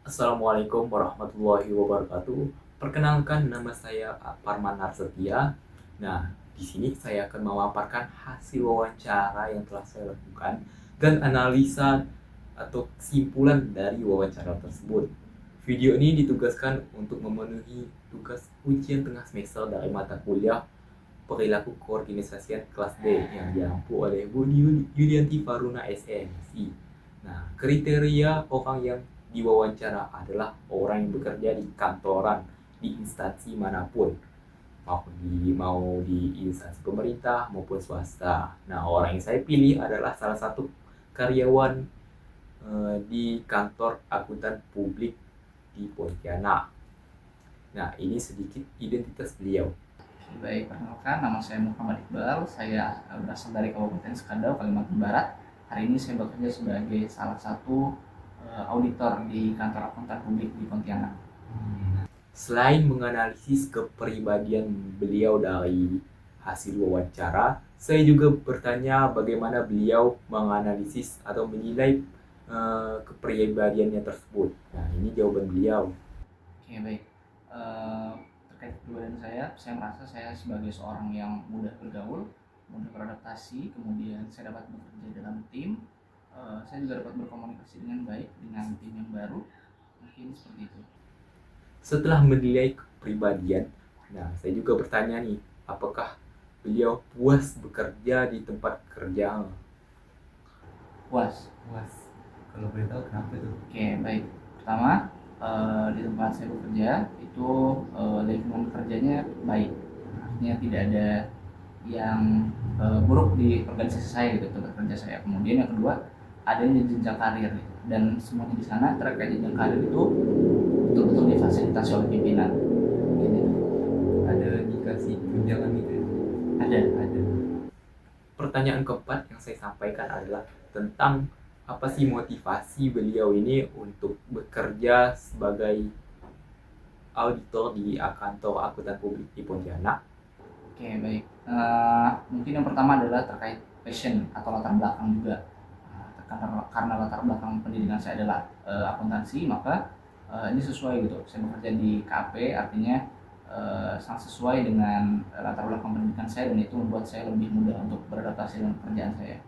Assalamualaikum warahmatullahi wabarakatuh. Perkenalkan, nama saya Parman Narsetia. Nah, di sini saya akan memaparkan hasil wawancara yang telah saya lakukan dan analisa atau kesimpulan dari wawancara tersebut. Video ini ditugaskan untuk memenuhi tugas ujian tengah semester dari mata kuliah Perilaku Keorganisasian kelas D yang diampu oleh Bu Yulianti Faruna SMC. Nah, kriteria orang yang diwawancara adalah orang yang bekerja di kantoran, di instansi manapun, mau di instansi pemerintah maupun swasta. Nah, orang yang saya pilih adalah salah satu karyawan di kantor akuntan publik di Pontianak. Nah, ini sedikit identitas beliau. Baik, perkenalkan nama saya Muhammad Iqbal. Saya berasal dari Kabupaten Sekadau, Kalimantan Barat. Hari ini saya bekerja sebagai salah satu auditor di kantor akuntan publik di Pontianak. Selain menganalisis kepribadian beliau dari hasil wawancara, saya juga bertanya bagaimana beliau menganalisis atau menilai kepribadiannya tersebut. Nah, ini jawaban beliau. Oke, baik. Terkait kepribadian saya merasa saya sebagai seorang yang mudah bergaul, mudah beradaptasi, kemudian saya dapat bekerja dalam tim. Saya juga dapat berkomunikasi dengan baik dengan tim yang baru. Mungkin seperti itu. Setelah menilai kepribadian, nah saya juga bertanya nih, apakah beliau puas bekerja di tempat kerja? Puas. Puas. Kalau boleh tahu kenapa itu? Oke, baik. Pertama, di tempat saya bekerja itu lingkungan kerjanya baik, artinya tidak ada yang buruk di organisasi saya gitu, tempat kerja saya. Kemudian yang kedua, adanya jenjang karir gitu. Dan semuanya di sana terkait jenjang karir itu betul-betul difasilitasi oleh pimpinan. Gitu. Ada dikasih tunjangan gitu ya? Ada. Pertanyaan keempat yang saya sampaikan adalah tentang apa sih motivasi beliau ini untuk bekerja sebagai auditor di kantor akuntan publik di Pontianak. Oke, baik. Mungkin yang pertama adalah terkait passion atau latar belakang juga. Karena latar belakang pendidikan saya adalah akuntansi, maka ini sesuai gitu. Saya bekerja di KP, artinya sangat sesuai dengan latar belakang pendidikan saya, dan itu membuat saya lebih mudah untuk beradaptasi dengan pekerjaan saya.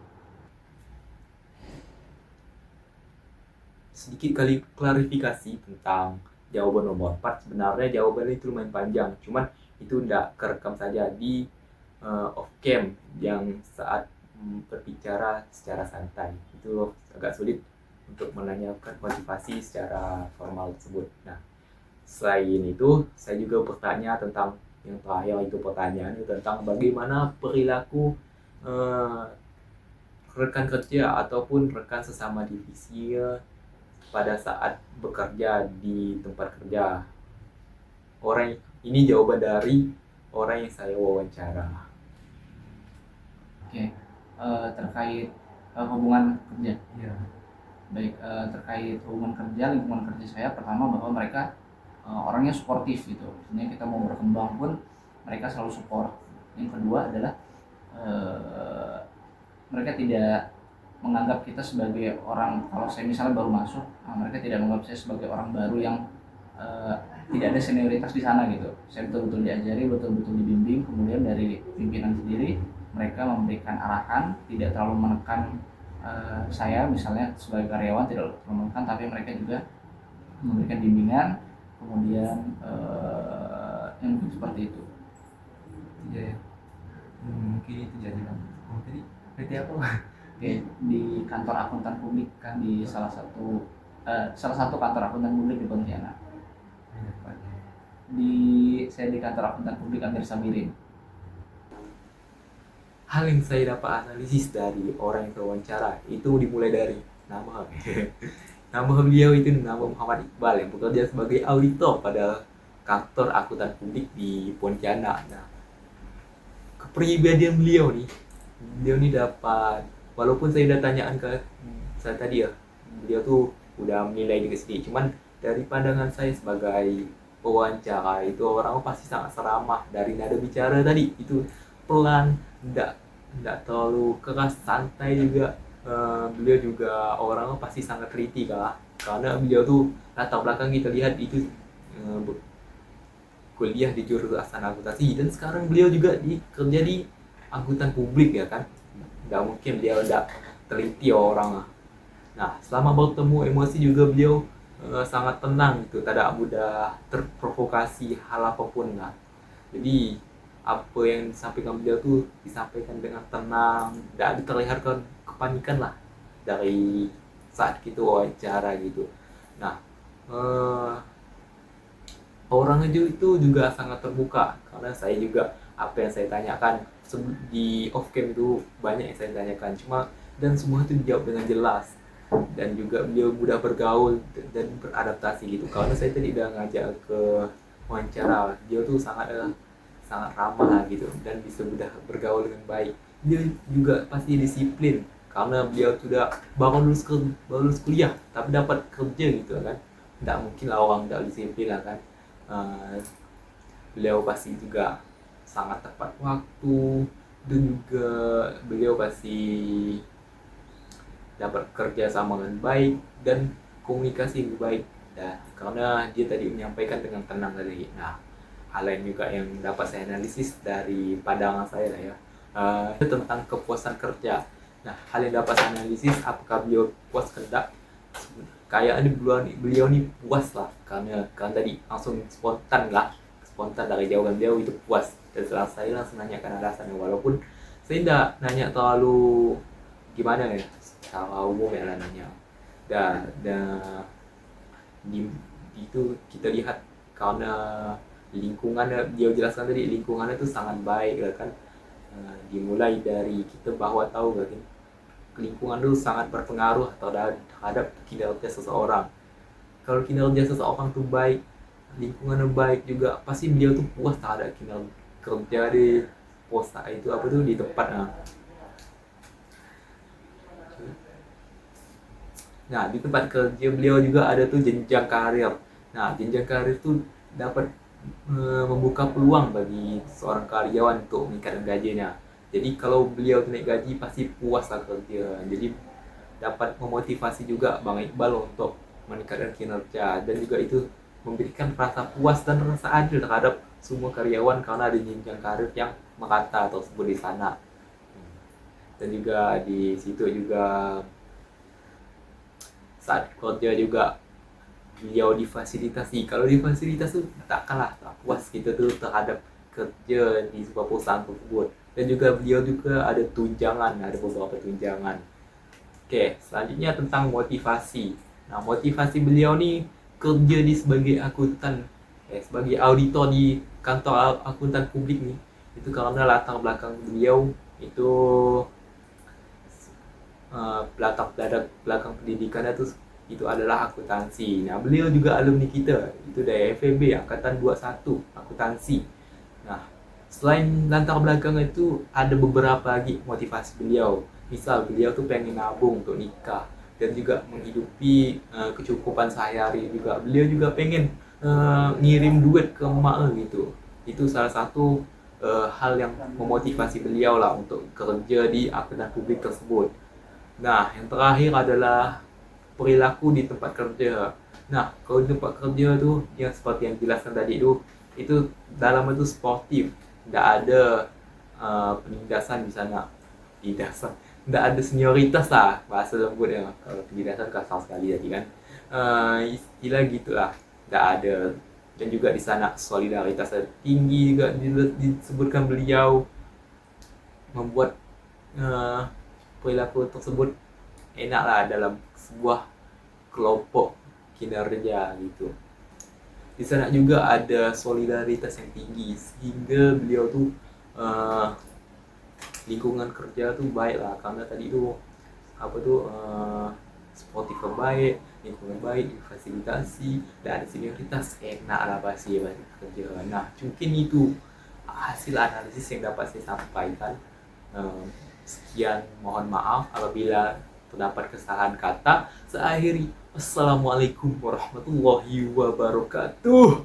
Sedikit kali klarifikasi tentang jawaban nomor 4. Sebenarnya jawabannya itu lumayan panjang, cuman itu tidak kerekam saja di off cam yang saat berbicara secara santai. Itu agak sulit untuk menanyakan motivasi secara formal tersebut. Nah, selain itu saya juga bertanya tentang yang terakhir, itu pertanyaan itu tentang bagaimana perilaku eh, rekan kerja ataupun rekan sesama divisi pada saat bekerja di tempat kerja. Orang ini jawaban dari orang yang saya wawancara. Oke, terkait hubungan kerja. Ya. Baik, terkait hubungan kerja, lingkungan kerja saya, pertama bahwa mereka orangnya suportif gitu. Artinya kita mau berkembang pun mereka selalu support. Yang kedua adalah eh, mereka tidak menganggap kita sebagai orang, kalau saya misalnya baru masuk, mereka tidak menganggap saya sebagai orang baru yang eh, tidak ada senioritas di sana gitu. Saya betul-betul diajari, betul-betul dibimbing. Kemudian dari pimpinan sendiri mereka memberikan arahan, tidak terlalu menekan saya misalnya sebagai karyawan, tidak terlalu menekan, tapi mereka juga memberikan bimbingan. Kemudian yang seperti itu. Iya ya. Mungkin itu jadi tadi PT apa? Oke, di kantor akuntan publik kan, di salah satu kantor akuntan publik di Pontianak. Saya di kantor akuntan publik Amir Sabirin. Hal yang saya dapat analisis dari orang yang diwawancara itu dimulai dari nama. Nama beliau itu nama Muhammad Iqbal yang bekerja sebagai auditor pada kantor akuntan publik di Pontianak. Nah, kepribadian beliau nih dapat, walaupun saya udah tanyaan ke saya tadi ya, beliau tuh udah menilai diri sendiri, cuman dari pandangan saya sebagai pewawancara itu orang pasti sangat seramah. Dari nada bicara tadi itu pelan, tidak terlalu keras, santai juga. Beliau juga orang pasti sangat teliti kah. karena beliau tuh latar belakang kita lihat itu eh, kuliah di jurusan akuntansi, dan sekarang beliau juga kerja di angkutan publik ya kan. Nggak mungkin beliau udah teliti orang. Nah, selama bertemu emosi juga beliau sangat tenang gitu, tidak mudah terprovokasi hal apapun lah. Jadi apa yang disampaikan beliau tuh disampaikan dengan tenang, tidak terlihatkan kepanikan lah dari saat kita wawancara gitu. Nah, eh, orang itu juga sangat terbuka, karena saya juga apa yang saya tanyakan di off cam itu banyak yang saya tanyakan, dan semua itu dijawab dengan jelas, dan juga beliau mudah bergaul dan beradaptasi gitu. Karena saya tadi udah ngajak ke wawancara, dia tuh sangat ramah gitu dan bisa mudah bergaul dengan baik. Dia juga pasti disiplin karena beliau sudah baru lulus kuliah tapi dapat kerja gitu kan. Tidak mungkin lah orang tidak disiplin lah kan. Uh, Beliau pasti juga sangat tepat waktu, dan juga beliau pasti dapat kerja sama dengan baik dan komunikasi yang baik. Dan karena dia tadi menyampaikan dengan tenang tadi. Nah, hal lain juga yang dapat saya analisis dari pandangan saya lah ya, tentang kepuasan kerja. Nah, hal yang dapat saya analisis, apakah beliau puas kerja? Kayaknya beliau nih puas lah, karena tadi langsung spontan dari jawaban beliau itu puas. Dan setelah saya langsung nanyakan alasannya, walaupun saya tidak nanya terlalu gimana ya, secara umum ya lah nanya. Dan di itu kita lihat karena lingkungannya, dia jelaskan tadi lingkungannya itu sangat baik lah kan. Dimulai dari kita bahwa tahu gak kan, lingkungan itu sangat berpengaruh terhadap kinerja seseorang. Kalau kinerja seseorang tuh baik, lingkungannya baik juga, pasti beliau tuh puas terhadap kinerja kerja di posta itu apa tuh di tempat. Nah, di tempat kerja beliau juga ada tuh jenjang karir. Nah, jenjang karir tuh dapat membuka peluang bagi seorang karyawan untuk meningkatkan gajinya. Jadi kalau beliau naik gaji pasti puas lah kerja. Jadi dapat memotivasi juga Bang Iqbal untuk meningkatkan kinerja, dan juga itu memberikan rasa puas dan rasa adil terhadap semua karyawan karena ada jenjang karir yang merata tersebut di sana. Dan juga di situ juga saat kerja juga beliau difasilitasi. Kalau difasilitasi tak kalah tak puas kita tuh terhadap kerja di sebuah perusahaan tersebut. Dan juga beliau juga ada beberapa tunjangan. Oke, selanjutnya tentang motivasi. Nah, motivasi beliau nih kerja sebagai sebagai auditor di kantor akuntan publik nih. Itu karena latar belakang beliau itu latar belakang pendidikannya tuh itu adalah akuntansi. Nah, beliau juga alumni kita, itu dari FEB angkatan 21 akuntansi. Nah, selain latar belakang itu ada beberapa lagi motivasi beliau. Misal beliau tuh pengen nabung untuk nikah dan juga menghidupi kecukupan sehari-hari juga. Beliau juga pengen ngirim duit ke emak gitu. Itu salah satu hal yang memotivasi beliau lah untuk kerja di akuntan publik tersebut. Nah, yang terakhir adalah perilaku di tempat kerja. Nah, kalau di tempat kerja tuh yang seperti yang dijelaskan tadi itu dalam itu sportif, tidak ada penindasan di sana. Tidak ada senioritas lah bahasa lembutnya. Kalau penindasan kasar sekali tadi kan. Istilah gitulah, tidak ada. Dan juga di sana solidaritas tinggi juga disebutkan beliau, membuat perilaku tersebut enaklah dalam sebuah kelompok kinerja gitu. Di sana juga ada solidaritas yang tinggi sehingga beliau tuh lingkungan kerja tuh baik lah, karena tadi tuh sportif baik, lingkungan baik, fasilitasi, dan senioritas enak lah pasti kerja. Nah, mungkin itu hasil analisis yang dapat saya sampaikan. Sekian, mohon maaf apabila terdapat kesalahan kata. Saya akhiri. Assalamualaikum warahmatullahi wabarakatuh.